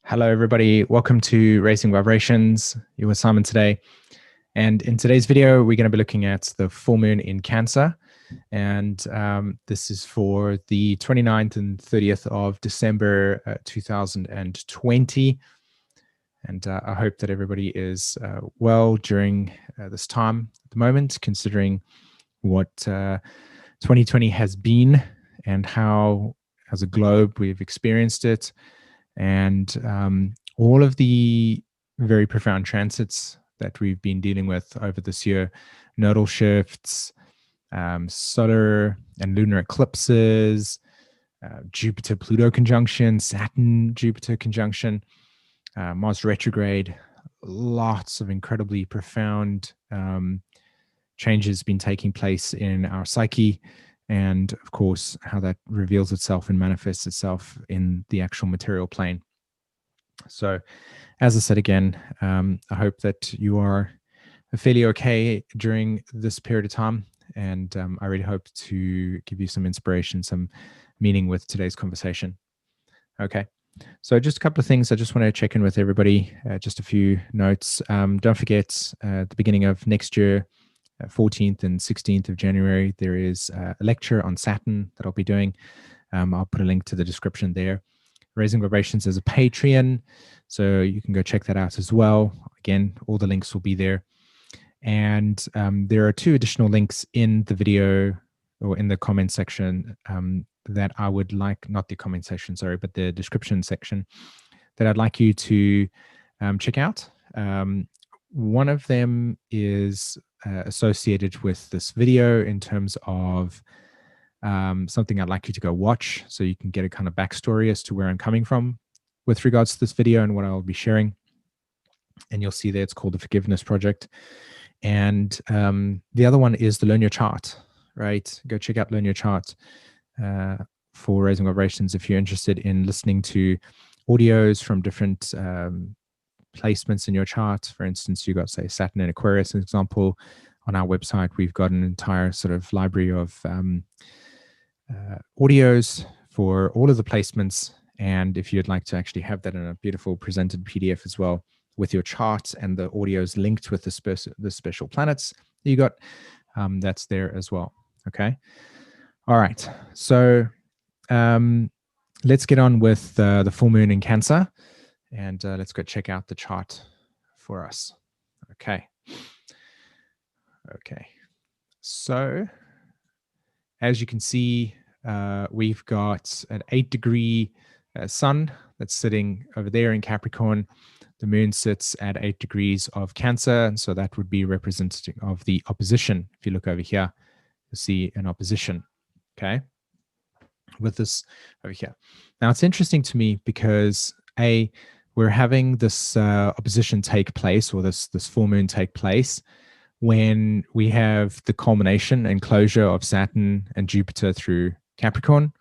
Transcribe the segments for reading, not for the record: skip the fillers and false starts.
Hello, everybody. Welcome to Raising Vibrations. You're with Simon today. And in today's video, we're going to be looking at the full moon in Cancer. And this is for the 29th and 30th of December 2020. And I hope that everybody is well during this time at the moment, considering what 2020 has been and how, as a globe, we've experienced it. And all of the very profound transits that we've been dealing with over this year, nodal shifts, solar and lunar eclipses, Jupiter-Pluto conjunction, Saturn-Jupiter conjunction, Mars retrograde, lots of incredibly profound changes been taking place in our psyche, and of course, how that reveals itself and manifests itself in the actual material plane. So, as I said again, I hope that you are fairly okay during this period of time. And I really hope to give you some inspiration, some meaning with today's conversation. Okay. So just a couple of things I just want to check in with everybody. Just a few notes. Don't forget, at the beginning of next year, 14th and 16th of January, there is a lecture on Saturn that I'll be doing. I'll put a link to the description there. Raising Vibrations as a Patreon, so you can go check that out as well. Again, all the links will be there. And there are two additional links in the video or in the comment section that I would like, not the comment section, sorry, but the description section that I'd like you to check out. One of them is associated with this video in terms of something I'd like you to go watch so you can get a kind of backstory as to where I'm coming from with regards to this video and what I'll be sharing. And you'll see there it's called the Forgiveness Project. And the other one is the Learn Your Chart, right? Go check out Learn Your Chart for Raising Vibrations if you're interested in listening to audios from different placements in your chart. For instance, you got, say, Saturn and Aquarius, an example. On our website, we've got an entire sort of library of audios for all of the placements. And if you'd like to actually have that in a beautiful presented PDF as well, with your charts and the audios linked with the special planets you got, that's there as well. Okay. All right. So let's get on with the full moon in Cancer. And let's go check out the chart for us. Okay. Okay. So as you can see, we've got an 8-degree sun that's sitting over there in Capricorn. The moon sits at 8 degrees of Cancer. And so that would be representative of the opposition. If you look over here, you'll see an opposition. Okay. With this over here. Now it's interesting to me because we're having this opposition take place, or this full moon take place, when we have the culmination and closure of Saturn and Jupiter through Capricorn.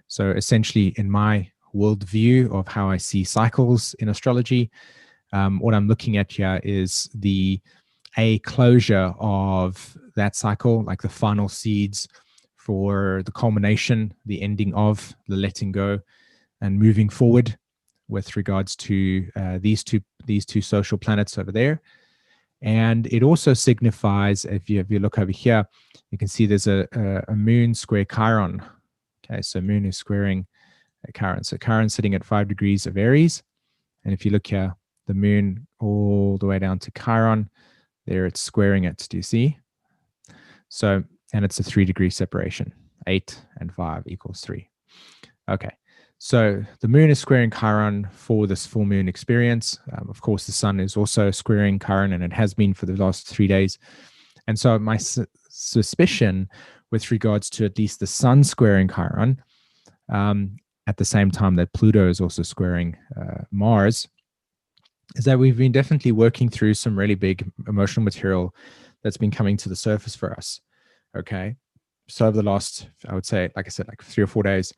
So essentially, in my worldview of how I see cycles in astrology, what I'm looking at here is the closure of that cycle, like the final seeds for the culmination, the ending of the letting go and moving forward with regards to these two social planets over there. And it also signifies, if you look over here, you can see there's a moon square Chiron. Okay, so moon is squaring Chiron. So Chiron's sitting at 5 degrees of Aries. And if you look here, the moon all the way down to Chiron, there it's squaring it. Do you see? So, and it's a 3-degree separation. 8 and 5 equals 3. Okay. So the moon is squaring Chiron for this full moon experience. Of course, the sun is also squaring Chiron, and it has been for the last 3 days. And so my suspicion with regards to at least the sun squaring Chiron, at the same time that Pluto is also squaring Mars, is that we've been definitely working through some really big emotional material that's been coming to the surface for us. Okay. So over the last, I would say, like I said, like 3 or 4 days,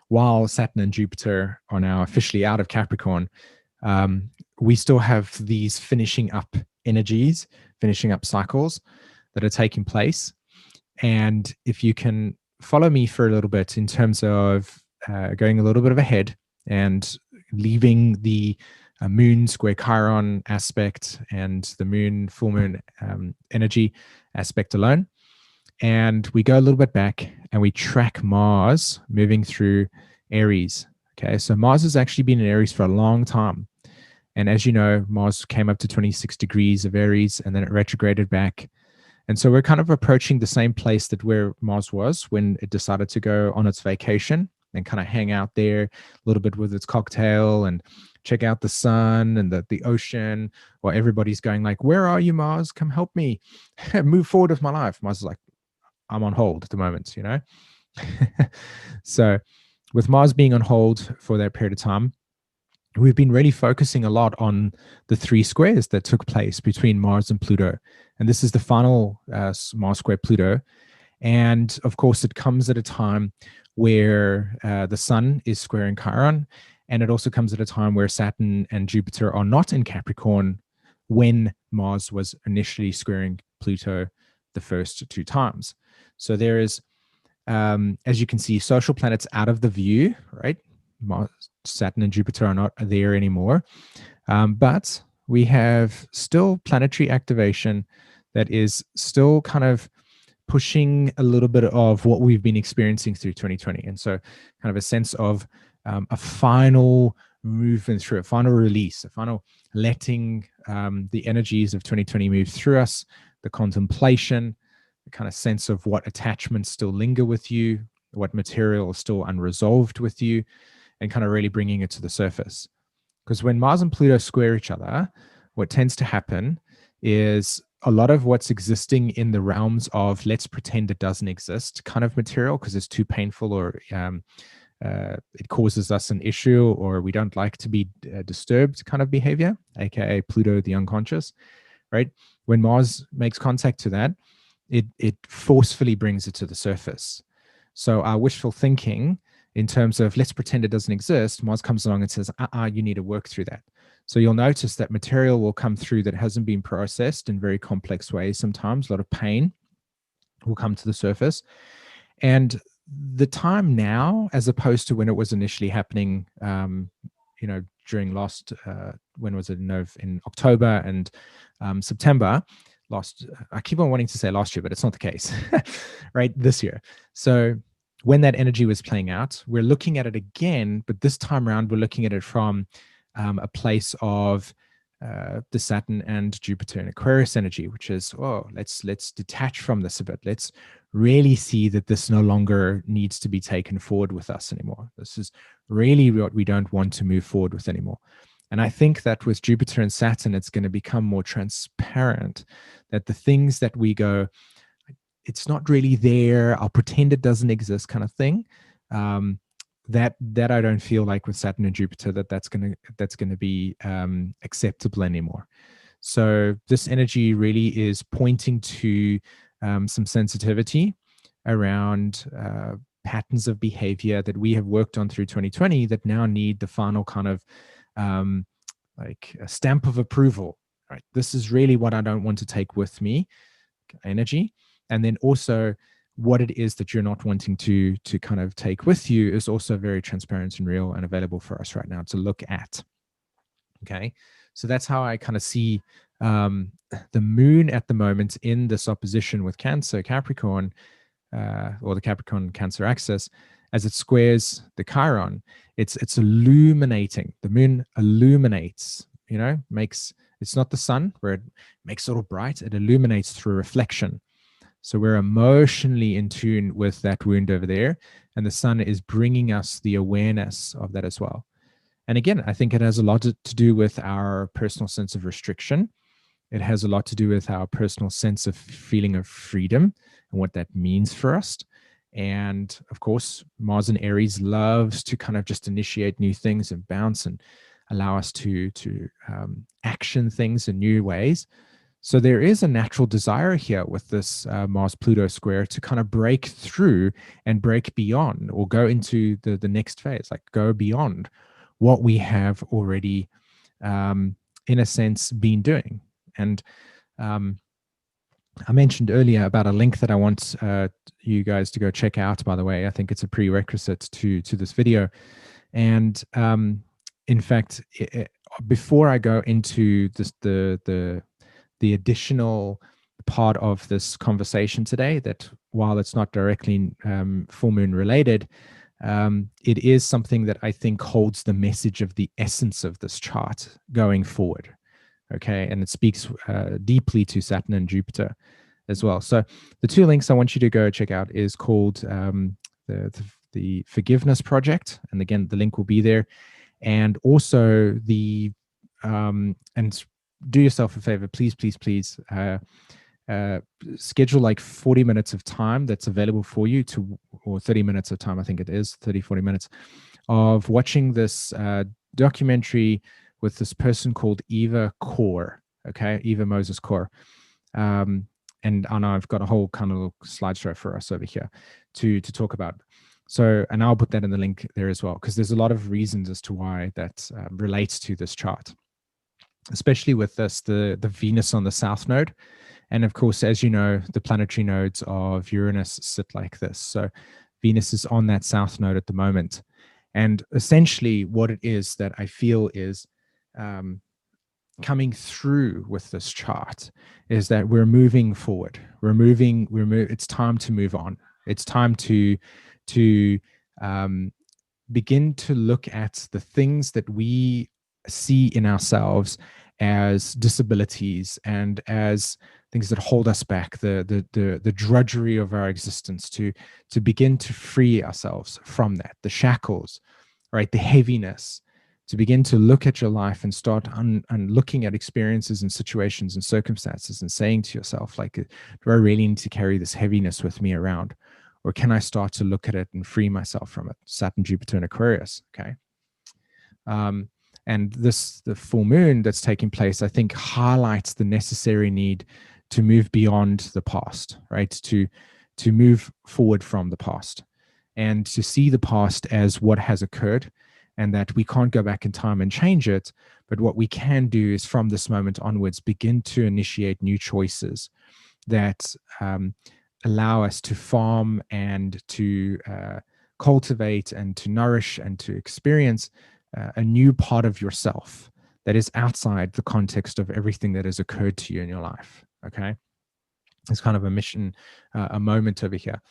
while Saturn and Jupiter are now officially out of Capricorn, we still have these finishing up energies, finishing up cycles that are taking place. And if you can follow me for a little bit in terms of going a little bit of ahead and leaving the moon square Chiron aspect and the moon, full moon energy aspect alone. And we go a little bit back and we track Mars moving through Aries. Okay, so Mars has actually been in Aries for a long time. And as you know, Mars came up to 26 degrees of Aries and then it retrograded back. And so we're kind of approaching the same place that where Mars was when it decided to go on its vacation and kind of hang out there a little bit with its cocktail and check out the sun and the ocean, while everybody's going like, where are you, Mars? Come help me move forward with my life. Mars is like, I'm on hold at the moment, you know? So with Mars being on hold for that period of time, we've been really focusing a lot on the 3 squares that took place between Mars and Pluto. And this is the final Mars square Pluto. And of course, it comes at a time where the sun is squaring Chiron. And it also comes at a time where Saturn and Jupiter are not in Capricorn when Mars was initially squaring Pluto the first 2 times. So there is, as you can see, social planets out of the view, right? Mars, Saturn and Jupiter are not there anymore. But we have still planetary activation that is still kind of pushing a little bit of what we've been experiencing through 2020. And so kind of a sense of a final movement through, a final release, a final letting the energies of 2020 move through us, the contemplation, the kind of sense of what attachments still linger with you, what material is still unresolved with you, and kind of really bringing it to the surface. Because when Mars and Pluto square each other, what tends to happen is a lot of what's existing in the realms of let's pretend it doesn't exist kind of material, because it's too painful or it causes us an issue or we don't like to be disturbed kind of behavior, aka Pluto, the unconscious, right? When Mars makes contact to that, it forcefully brings it to the surface. So our wishful thinking in terms of let's pretend it doesn't exist, Mars comes along and says, you need to work through that. So you'll notice that material will come through that hasn't been processed in very complex ways. Sometimes a lot of pain will come to the surface. And the time now, as opposed to when it was initially happening, during last, when was it? In October and September, I keep on wanting to say last year, but it's not the case, right? This year. So when that energy was playing out, we're looking at it again, but this time around, we're looking at it from a place of the Saturn and Jupiter and Aquarius energy, which is, let's detach from this a bit. Let's really see that this no longer needs to be taken forward with us anymore. This is really what we don't want to move forward with anymore. And I think that with Jupiter and Saturn, it's going to become more transparent that the things that we go, it's not really there, I'll pretend it doesn't exist kind of thing, that I don't feel like with Saturn and Jupiter that's going to be acceptable anymore. So this energy really is pointing to some sensitivity around patterns of behavior that we have worked on through 2020 that now need the final kind of like a stamp of approval, right? This is really what I don't want to take with me, energy. And then also what it is that you're not wanting to kind of take with you is also very transparent and real and available for us right now to look at. Okay. So that's how I kind of see the moon at the moment in this opposition with Cancer, Capricorn, or the Capricorn Cancer axis, as it squares the Chiron. It's illuminating. The moon illuminates, it's not the sun where it makes it all bright. It illuminates through reflection. So we're emotionally in tune with that wound over there. And the sun is bringing us the awareness of that as well. And again, I think it has a lot to do with our personal sense of restriction. It has a lot to do with our personal sense of feeling of freedom and what that means for us. And of course, Mars in Aries loves to kind of just initiate new things and bounce and allow us to action things in new ways. So there is a natural desire here with this Mars-Pluto square to kind of break through and break beyond, or go into the next phase, like go beyond what we have already, in a sense, been doing. And I mentioned earlier about a link that I want you guys to go check out, by the way. I think it's a prerequisite to this video. And in fact, before I go into this, the additional part of this conversation today, that while it's not directly full moon related, it is something that I think holds the message of the essence of this chart going forward. Okay, and it speaks deeply to Saturn and Jupiter as well. So the two links I want you to go check out is called the Forgiveness Project, and again, the link will be there, and also the and do yourself a favor, please, please, please. Schedule like 40 minutes of time that's available for you to, or 30 minutes of time, I think it is 30-40 minutes of watching this documentary with this person called Eva KOR. Okay, Eva Moses Core. And I know I've got a whole kind of little slideshow for us over here to talk about. So, and I'll put that in the link there as well, because there's a lot of reasons as to why that relates to this chart, especially with this, the Venus on the south node. And of course, as you know, the planetary nodes of Uranus sit like this. So Venus is on that south node at the moment. And essentially what it is that I feel is coming through with this chart is that we're moving forward. It's time to move on. It's time to begin to look at the things that we see in ourselves as disabilities and as things that hold us back, the drudgery of our existence, to begin to free ourselves from that, the shackles, right, the heaviness, to begin to look at your life and start looking at experiences and situations and circumstances and saying to yourself, like, do I really need to carry this heaviness with me around? Or can I start to look at it and free myself from it? Saturn, Jupiter, and Aquarius, okay? And the full moon that's taking place, I think, highlights the necessary need to move beyond the past, right? To move forward from the past and to see the past as what has occurred, and that we can't go back in time and change it. But what we can do is from this moment onwards, begin to initiate new choices that allow us to farm and to cultivate and to nourish and to experience a new part of yourself that is outside the context of everything that has occurred to you in your life. Okay, it's kind of a mission, a moment over here.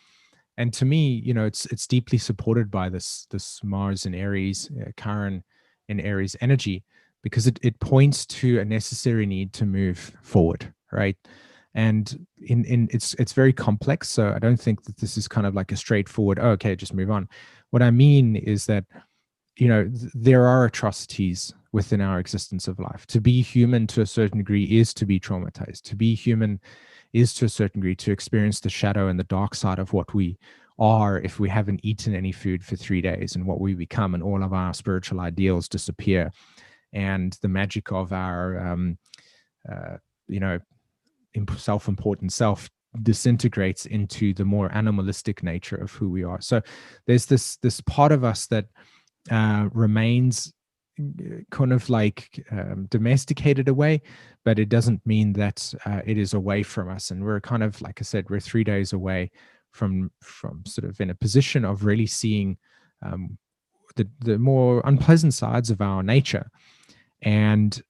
And to me, you know, it's deeply supported by this Mars in Aries, Chiron in Aries energy, because it points to a necessary need to move forward, right? And it's very complex. So I don't think that this is kind of like a straightforward, oh, okay, just move on. What I mean is that, you know, there are atrocities within our existence of life. To be human to a certain degree is to be traumatized. To be human is to a certain degree to experience the shadow and the dark side of what we are if we haven't eaten any food for 3 days, and what we become, and all of our spiritual ideals disappear, and the magic of our you know, self-important self disintegrates into the more animalistic nature of who we are. So there's this part of us that remains kind of like domesticated away, but it doesn't mean that it is away from us. And we're kind of, like I said, we're 3 days away from sort of in a position of really seeing the more unpleasant sides of our nature. And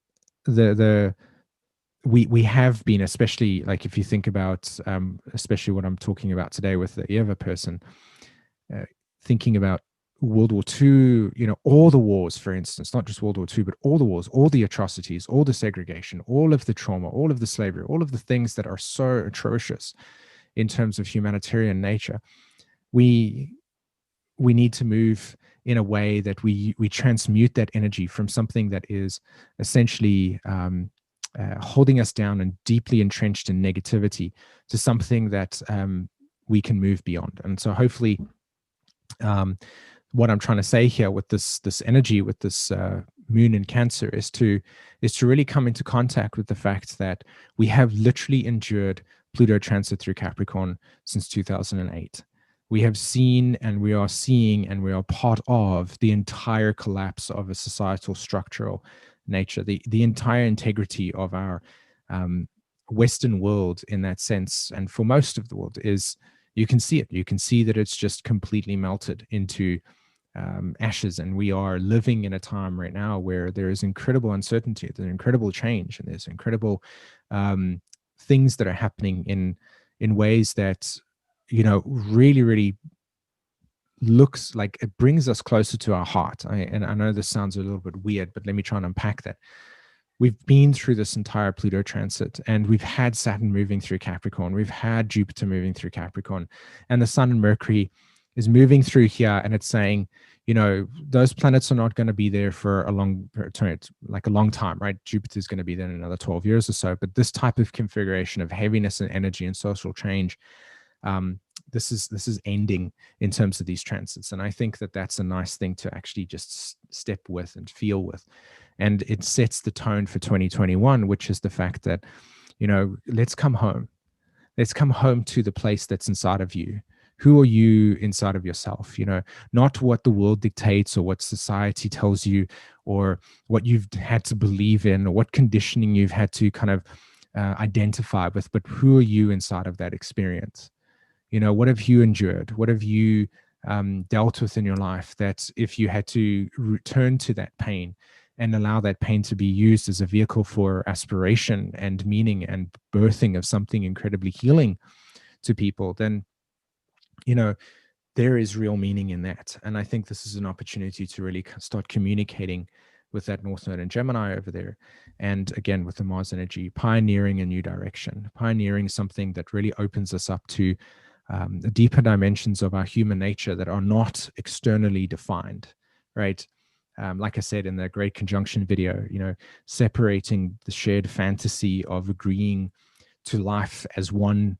we have been, especially like if you think about especially what I'm talking about today with the Eva person, thinking about World War II, you know, all the wars, for instance, not just World War II, but all the wars, all the atrocities, all the segregation, all of the trauma, all of the slavery, all of the things that are so atrocious in terms of humanitarian nature. We need to move in a way that we transmute that energy from something that is essentially holding us down and deeply entrenched in negativity to something that we can move beyond. And so hopefully what I'm trying to say here with this energy, with this moon in Cancer, is to really come into contact with the fact that we have literally endured Pluto transit through Capricorn since 2008. We have seen, and we are seeing, and we are part of the entire collapse of a societal structural nature, the entire integrity of our Western world in that sense. And for most of the world is, you can see it. You can see that it's just completely melted into ashes, and we are living in a time right now where there is incredible uncertainty, there's incredible change, and there's incredible things that are happening in ways that, you know, really, really looks like it brings us closer to our heart. And I know this sounds a little bit weird, but let me try and unpack that. We've been through this entire Pluto transit, and we've had Saturn moving through Capricorn. We've had Jupiter moving through Capricorn, and the Sun and Mercury is moving through here, and it's saying, you know, those planets are not going to be there for a long time, right? Jupiter is going to be there in another 12 years or so. But this type of configuration of heaviness and energy and social change, this is ending in terms of these transits. And I think that that's a nice thing to actually just step with and feel with. And it sets the tone for 2021, which is the fact that, you know, let's come home. Let's come home to the place that's inside of you. Who are you inside of yourself? You know, not what the world dictates or what society tells you or what you've had to believe in or what conditioning you've had to kind of identify with, but who are you inside of that experience? You know, what have you endured? What have you dealt with in your life that if you had to return to that pain and allow that pain to be used as a vehicle for aspiration and meaning and birthing of something incredibly healing to people, then, you know, there is real meaning in that. And I think this is an opportunity to really start communicating with that North Node and Gemini over there. And again, with the Mars energy, pioneering a new direction, pioneering something that really opens us up to the deeper dimensions of our human nature that are not externally defined, right? Like I said in the Great Conjunction video, you know, separating the shared fantasy of agreeing to life as one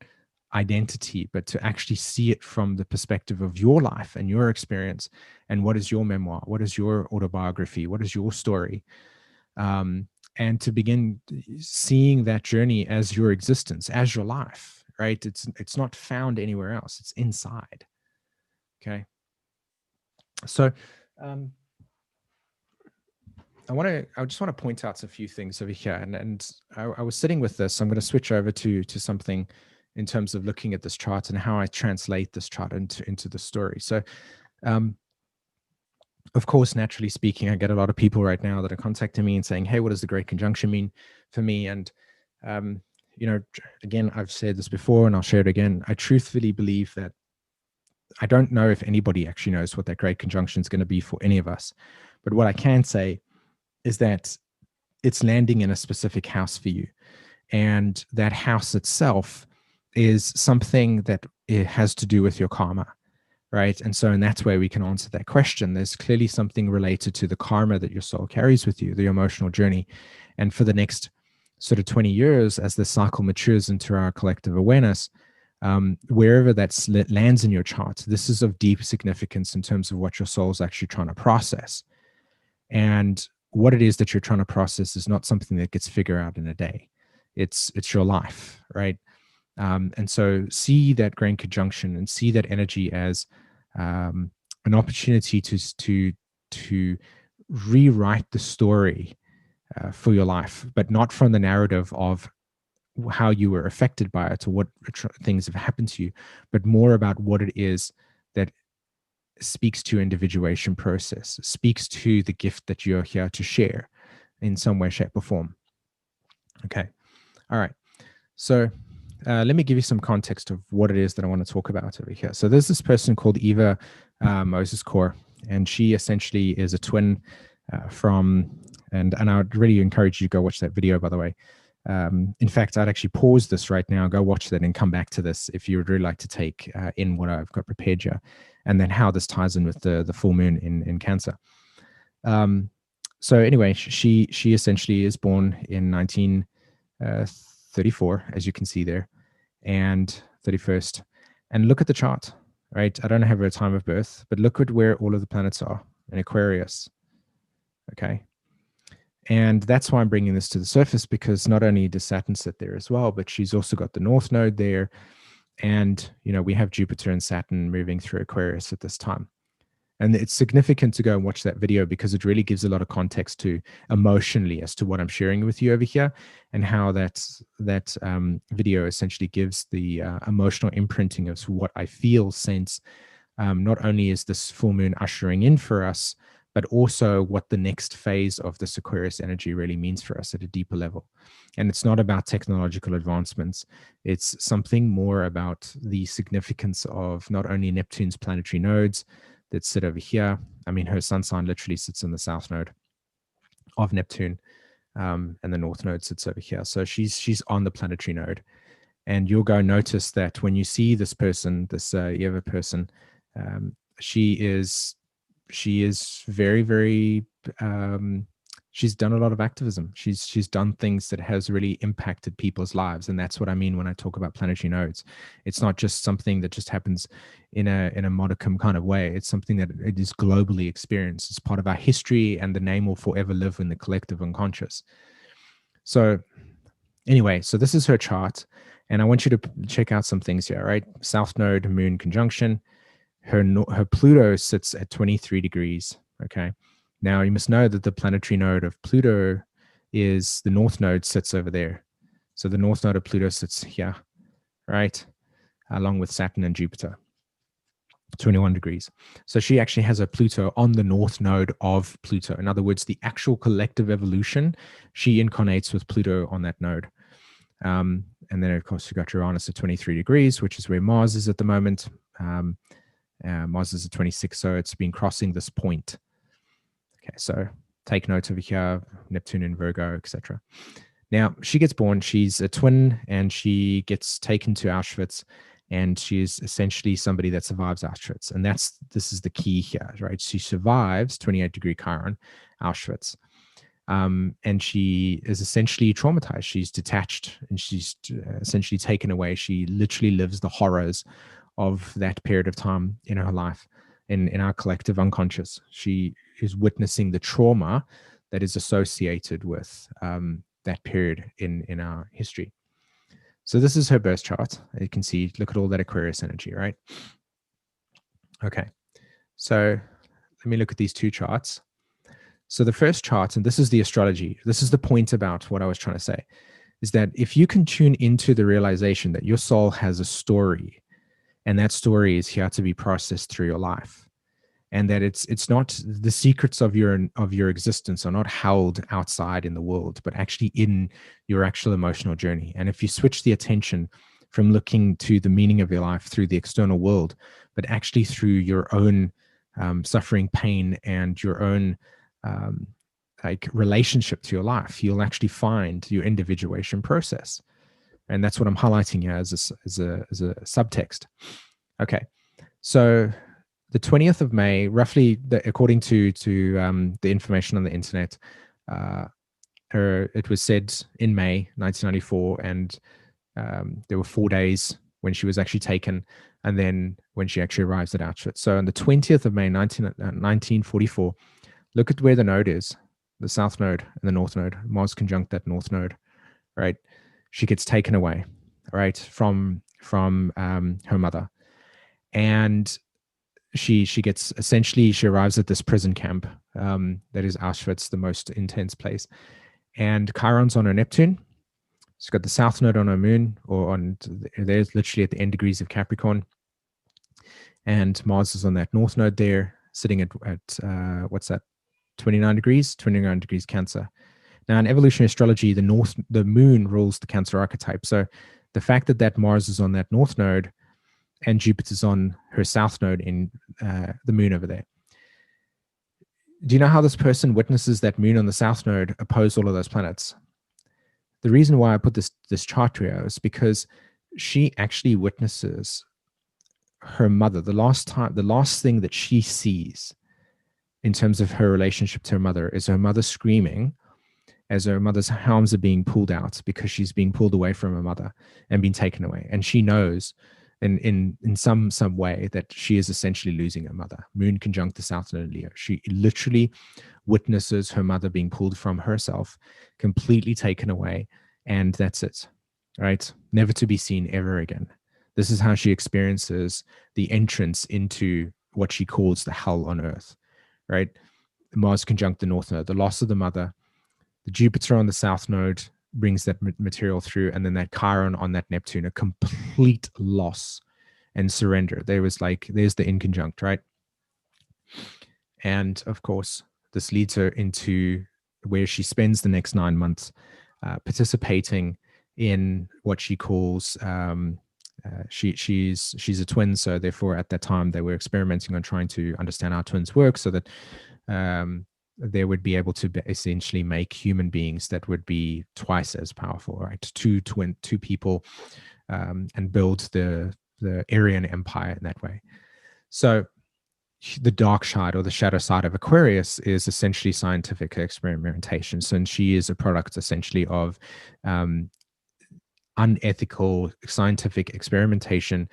identity, but to actually see it from the perspective of your life and your experience. And what is your memoir? What is your autobiography? What is your story? And to begin seeing that journey as your existence, as your life, right? It's not found anywhere else. It's inside. Okay. So, I just want to point out a few things over here, and I was sitting with this. I'm going to switch over to something in terms of looking at this chart and how I translate this chart into the story. So, of course, naturally speaking, I get a lot of people right now that are contacting me and saying, "Hey, what does the Great Conjunction mean for me?" And you know, again, I've said this before, and I'll share it again. I truthfully believe that I don't know if anybody actually knows what that Great Conjunction is going to be for any of us, but what I can say is that it's landing in a specific house for you. And that house itself is something that it has to do with your karma, right? And so, and that's where we can answer that question. There's clearly something related to the karma that your soul carries with you, the emotional journey. And for the next sort of 20 years, as the cycle matures into our collective awareness, wherever that lands in your chart, this is of deep significance in terms of what your soul's actually trying to process. And what it is that you're trying to process is not something that gets figured out in a day. It's your life, right? And so see that Great Conjunction and see that energy as an opportunity to rewrite the story for your life, but not from the narrative of how you were affected by it or what things have happened to you, but more about what it is that speaks to your individuation process, speaks to the gift that you're here to share in some way, shape, or form. Okay. All right. So let me give you some context of what it is that I want to talk about over here. So there's this person called Eva Moses Core, and she essentially is a twin and I would really encourage you to go watch that video, by the way. In fact, I'd actually pause this right now, go watch that and come back to this if you would really like to take in what I've got prepared here, and then how this ties in with the full moon in Cancer. So anyway, she essentially is born in 1934, as you can see there, and 31st. And look at the chart, right? I don't have her time of birth, but look at where all of the planets are in Aquarius. Okay. And that's why I'm bringing this to the surface, because not only does Saturn sit there as well, but she's also got the North Node there. And, you know, we have Jupiter and Saturn moving through Aquarius at this time. And it's significant to go and watch that video because it really gives a lot of context to emotionally as to what I'm sharing with you over here, and how that video essentially gives the emotional imprinting of what I feel, sense, not only is this full moon ushering in for us, but also what the next phase of this Aquarius energy really means for us at a deeper level. And it's not about technological advancements. It's something more about the significance of not only Neptune's planetary nodes that sit over here. I mean, her sun sign literally sits in the south node of Neptune, and the north node sits over here. So she's on the planetary node. And you'll go notice that when you see this person, this Eva person, she is very, very, she's done a lot of activism. She's done things that has really impacted people's lives. And that's what I mean when I talk about planetary nodes. It's not just something that just happens in a modicum kind of way. It's something that it is globally experienced. It's part of our history, and the name will forever live in the collective unconscious. So anyway, so this is her chart. And I want you to check out some things here, right? South node, moon conjunction. Her Pluto sits at 23 degrees, okay? Now, you must know that the planetary node of Pluto is the north node sits over there. So the north node of Pluto sits here, right? Along with Saturn and Jupiter, 21 degrees. So she actually has a Pluto on the north node of Pluto. In other words, the actual collective evolution, she incarnates with Pluto on that node. And then, of course, you've got Uranus at 23 degrees, which is where Mars is at the moment. Mars is at 26, so it's been crossing this point. Okay, so take note over here, Neptune in Virgo, etc. Now, she gets born, she's a twin, and she gets taken to Auschwitz, and she's essentially somebody that survives Auschwitz. And this is the key here, right? She survives 28-degree Chiron, Auschwitz. And she is essentially traumatized. She's detached, and she's essentially taken away. She literally lives the horrors of that period of time in her life, in our collective unconscious. She is witnessing the trauma that is associated with that period in our history. So this is her birth chart. You can see, look at all that Aquarius energy, right? Okay, so let me look at these two charts. So the first chart, and this is the astrology, this is the point about what I was trying to say, is that if you can tune into the realization that your soul has a story, and that story is here to be processed through your life, and that it's not, the secrets of your existence are not held outside in the world, but actually in your actual emotional journey. And if you switch the attention from looking to the meaning of your life through the external world, but actually through your own suffering, pain, and your own like relationship to your life, you'll actually find your individuation process. And that's what I'm highlighting here as a subtext. Okay, so the 20th of May, roughly, according to the information on the internet, it was said in May 1994, and there were 4 days when she was actually taken, and then when she actually arrives at Auschwitz. So on the 20th of May 1944, look at where the node is, the south node and the north node. Mars conjunct that north node, right? She gets taken away, right, from her mother. And she gets, essentially, she arrives at this prison camp that is Auschwitz, the most intense place. And Chiron's on her Neptune. She's got the south node on her moon, there's literally at the end degrees of Capricorn. And Mars is on that north node there, sitting at what's that, 29 degrees Cancer. Now, in evolutionary astrology, the moon rules the Cancer archetype. So the fact that Mars is on that north node and Jupiter's on her south node in the moon over there. Do you know how this person witnesses that moon on the south node oppose all of those planets? The reason why I put this chart here is because she actually witnesses her mother. The last thing that she sees in terms of her relationship to her mother is her mother screaming as her mother's arms are being pulled out, because she's being pulled away from her mother and being taken away. And she knows in some way that she is essentially losing her mother. Moon conjunct the south node in Leo. She literally witnesses her mother being pulled from herself, completely taken away, and that's it, right? Never to be seen ever again. This is how she experiences the entrance into what she calls the hell on earth, right? Mars conjunct the north node, the loss of the mother. The Jupiter on the south node brings that material through, and then that Chiron on that Neptune, a complete loss and surrender. There's the inconjunct, right? And of course, this leads her into where she spends the next 9 months participating in what she calls she's a twin, so therefore at that time they were experimenting on trying to understand how twins work, so that they would be able to essentially make human beings that would be twice as powerful, right? Two people, and build the Aryan Empire in that way. So the dark side or the shadow side of Aquarius is essentially scientific experimentation. So, and she is a product essentially of unethical scientific experimentation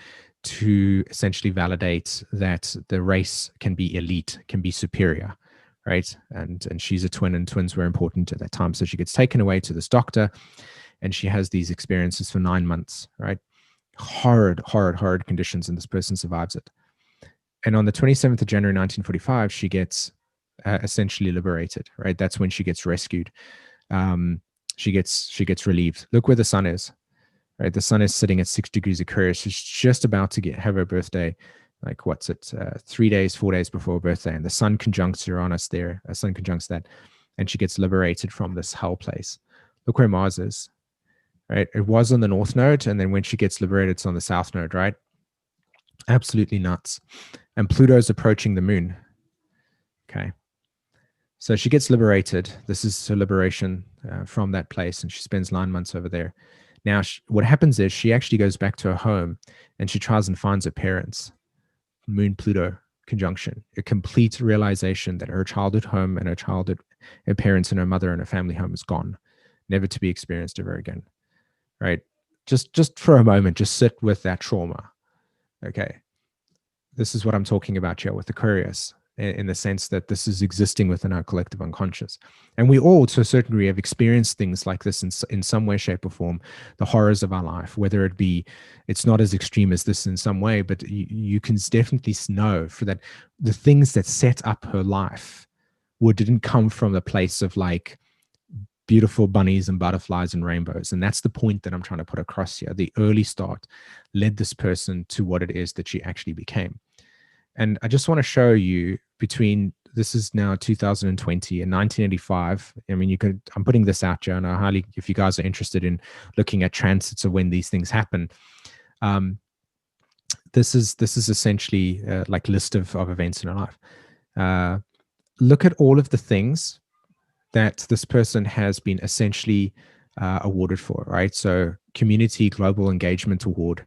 to essentially validate that the race can be elite, can be superior, right? And she's a twin, and twins were important at that time. So she gets taken away to this doctor, and she has these experiences for 9 months, right? Horrid conditions, and this person survives it. And on the 27th of January 1945, she gets essentially liberated, right? That's when she gets rescued. She gets relieved. Look where the sun is, right? The sun is sitting at 6 degrees Aquarius. She's just about to have her birthday. Like, what's it? 4 days before her birthday. And the sun conjuncts Uranus there. A sun conjuncts that. And she gets liberated from this hell place. Look where Mars is, right? It was on the north node. And then when she gets liberated, it's on the south node, right? Absolutely nuts. And Pluto is approaching the moon. Okay. So she gets liberated. This is her liberation from that place. And she spends 9 months over there. Now, what happens is she actually goes back to her home, and she tries and finds her parents. Moon-Pluto conjunction. A complete realization that her childhood home and her parents and her mother and her family home is gone, never to be experienced ever again. Right? Just for a moment, just sit with that trauma. Okay. This is what I'm talking about here with Aquarius, in the sense that this is existing within our collective unconscious. And we all, to a certain degree, have experienced things like this in some way, shape, or form, the horrors of our life, whether it be, it's not as extreme as this in some way, but you can definitely know for that the things that set up her life didn't come from a place of like beautiful bunnies and butterflies and rainbows. And that's the point that I'm trying to put across here. The early start led this person to what it is that she actually became. And I just want to show you between, this is now 2020 and 1985. I mean, I'm putting this out here, and I highly, if you guys are interested in looking at transits of when these things happen, this is essentially like list of events in our life. Look at all of the things that this person has been essentially awarded for, right? So Community Global Engagement Award,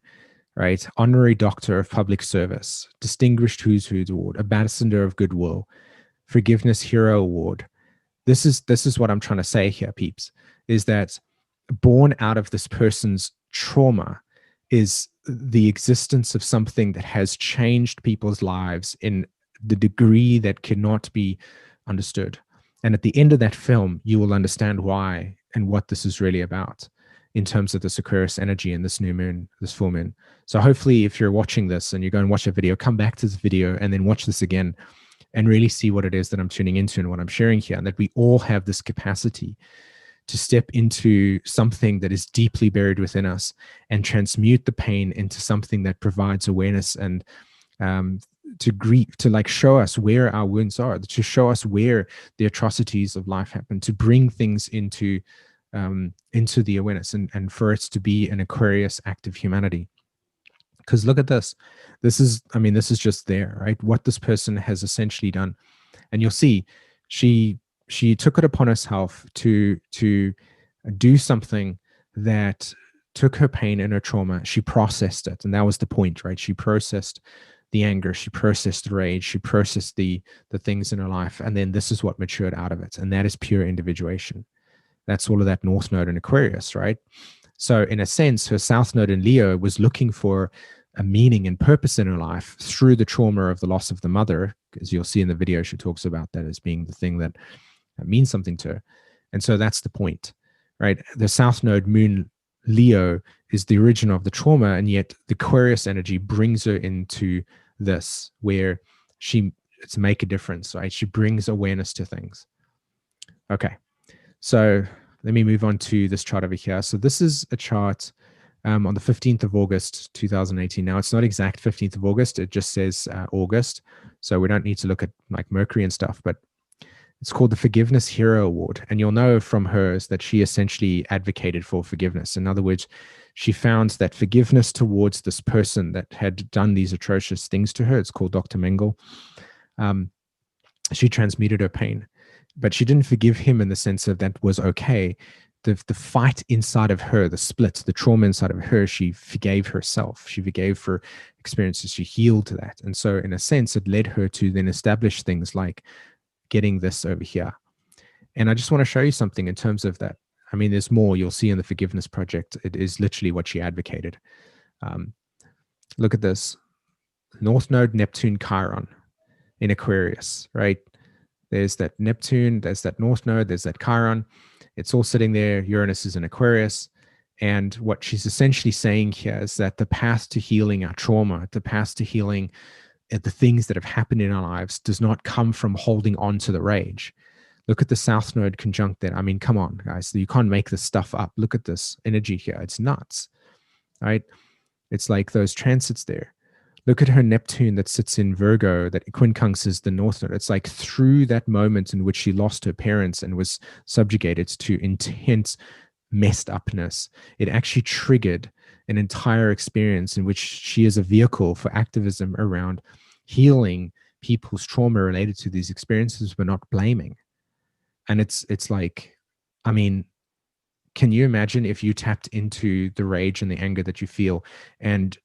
right? Honorary Doctor of Public Service, Distinguished Who's Who Award, Ambassador of Goodwill, Forgiveness Hero Award. This is what I'm trying to say here, peeps, is that born out of this person's trauma is the existence of something that has changed people's lives in the degree that cannot be understood. And at the end of that film, you will understand why and what this is really about in terms of this Aquarius energy and this new moon, this full moon. So hopefully if you're watching this and you go and watch a video, come back to this video and then watch this again and really see what it is that I'm tuning into and what I'm sharing here, and that we all have this capacity to step into something that is deeply buried within us and transmute the pain into something that provides awareness and to like show us where our wounds are, to show us where the atrocities of life happen, to bring things into the awareness, and for it to be an Aquarius act of humanity. Because look at this. This is just there, right? What this person has essentially done. And you'll see she took it upon herself to do something that took her pain and her trauma. She processed it. And that was the point, right? She processed the anger, she processed the rage, she processed the things in her life. And then this is what matured out of it. And that is pure individuation. That's all of that North Node in Aquarius, right? So in a sense, her South Node in Leo was looking for a meaning and purpose in her life through the trauma of the loss of the mother. As you'll see in the video, she talks about that as being the thing that means something to her. And so that's the point, right? The South Node Moon Leo is the origin of the trauma, and yet the Aquarius energy brings her into this where it's make a difference, right? She brings awareness to things. Okay. So let me move on to this chart over here. So this is a chart on the 15th of August, 2018. Now, it's not exact 15th of August. It just says August. So we don't need to look at like Mercury and stuff, but it's called the Forgiveness Hero Award. And you'll know from hers that she essentially advocated for forgiveness. In other words, she found that forgiveness towards this person that had done these atrocious things to her, it's called Dr. Mengele, she transmuted her pain. But she didn't forgive him in the sense of that was okay. The fight inside of her, the split, the trauma inside of her, she forgave herself. She forgave her experiences. She healed that. And so in a sense, it led her to then establish things like getting this over here. And I just want to show you something in terms of that. I mean, there's more you'll see in the Forgiveness Project. It is literally what she advocated. Look at this. North Node, Neptune, Chiron in Aquarius, right? There's that Neptune, there's that North Node, there's that Chiron. It's all sitting there. Uranus is in Aquarius. And what she's essentially saying here is that the path to healing our trauma, the path to healing the things that have happened in our lives does not come from holding on to the rage. Look at the South Node conjunct there. I mean, come on, guys. You can't make this stuff up. Look at this energy here. It's nuts, right? It's like those transits there. Look at her Neptune that sits in Virgo, that quincunxes the North Node. It's like through that moment in which she lost her parents and was subjugated to intense messed upness, it actually triggered an entire experience in which she is a vehicle for activism around healing people's trauma related to these experiences, but not blaming. And it's like, I mean, can you imagine if you tapped into the rage and the anger that you feel and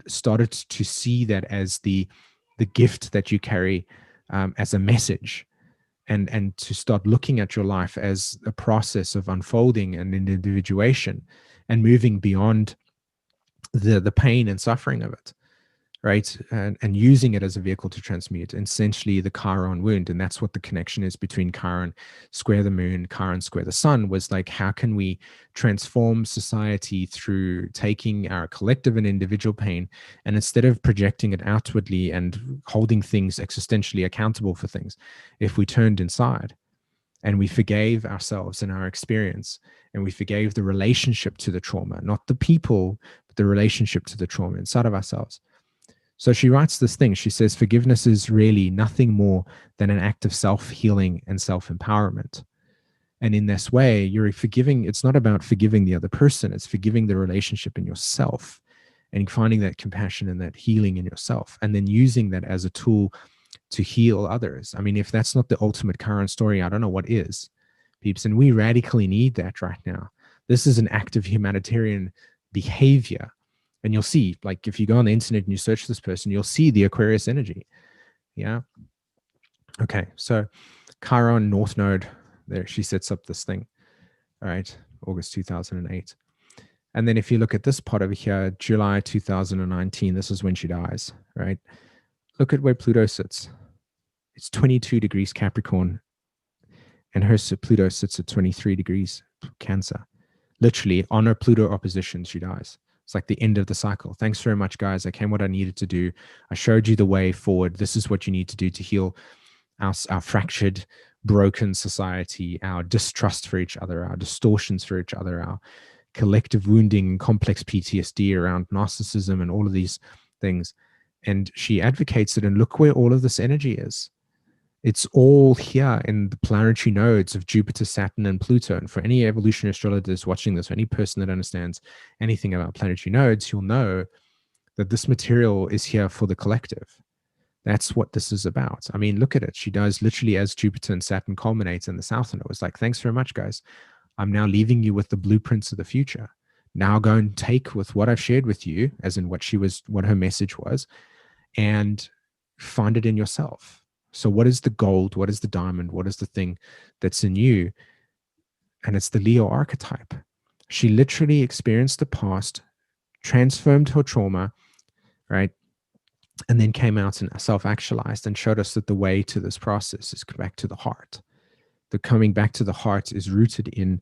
started to see that as the gift that you carry, as a message, and to start looking at your life as a process of unfolding and individuation and moving beyond the pain and suffering of it, right? And using it as a vehicle to transmute essentially the Chiron wound. And that's what the connection is between Chiron square the moon, Chiron square the sun, was like, how can we transform society through taking our collective and individual pain, and instead of projecting it outwardly and holding things existentially accountable for things, if we turned inside and we forgave ourselves and our experience, and we forgave the relationship to the trauma, not the people, but the relationship to the trauma inside of ourselves. So she writes this thing. She says, forgiveness is really nothing more than an act of self-healing and self-empowerment. And in this way, you're forgiving. It's not about forgiving the other person. It's forgiving the relationship in yourself and finding that compassion and that healing in yourself, and then using that as a tool to heal others. I mean, if that's not the ultimate Chiron story, I don't know what is, peeps. And we radically need that right now. This is an act of humanitarian behavior. And you'll see, like, if you go on the internet and you search this person, you'll see the Aquarius energy. Yeah. Okay. So Chiron, North Node, there she sets up this thing. All right. August 2008. And then if you look at this part over here, July 2019, this is when she dies, right? Look at where Pluto sits. It's 22 degrees Capricorn. And her Pluto sits at 23 degrees Cancer. Literally on her Pluto opposition, she dies. It's like the end of the cycle. Thanks very much, guys. I came what I needed to do. I showed you the way forward. This is what you need to do to heal our fractured, broken society, our distrust for each other, our distortions for each other, our collective wounding, complex PTSD around narcissism and all of these things. And she advocates it. And look where all of this energy is. It's all here in the planetary nodes of Jupiter, Saturn, and Pluto. And for any evolutionary astrologers watching this, or any person that understands anything about planetary nodes, you'll know that this material is here for the collective. That's what this is about. I mean, look at it. She does literally as Jupiter and Saturn culminate in the South Node. It's like, thanks very much, guys. I'm now leaving you with the blueprints of the future. Now go and take with what I've shared with you, as in what her message was, and find it in yourself. So what is the gold? What is the diamond? What is the thing that's in you? And it's the Leo archetype. She literally experienced the past, transformed her trauma, right? And then came out and self-actualized and showed us that the way to this process is back to the heart. The coming back to the heart is rooted in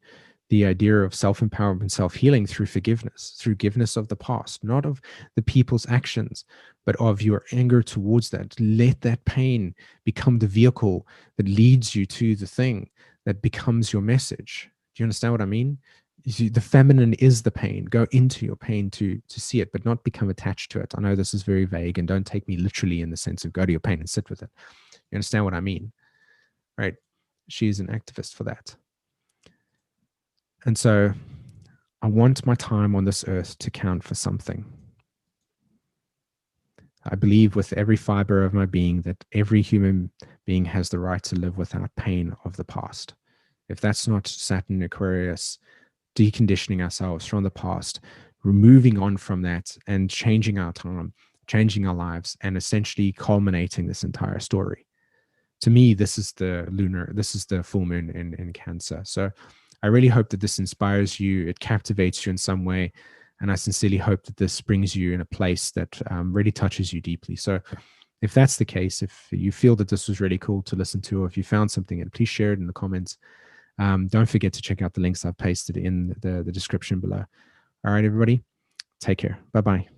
the idea of self-empowerment, self-healing through forgiveness of the past, not of the people's actions, but of your anger towards that. Let that pain become the vehicle that leads you to the thing that becomes your message. Do you understand what I mean? the feminine is the pain. Go into your pain to see it, but not become attached to it. I know this is very vague, and don't take me literally in the sense of go to your pain and sit with it. You understand what I mean, right? She's an activist for that. And so I want my time on this earth to count for something. I believe with every fiber of my being that every human being has the right to live without pain of the past. If that's not Saturn Aquarius, deconditioning ourselves from the past, removing on from that and changing our time, changing our lives, and essentially culminating this entire story. To me, this is the full moon in Cancer. So I really hope that this inspires you, it captivates you in some way. And I sincerely hope that this brings you in a place that really touches you deeply. So if that's the case, if you feel that this was really cool to listen to, or if you found something, and please share it in the comments. Don't forget to check out the links I've pasted in the description below. All right, everybody, take care. Bye-bye.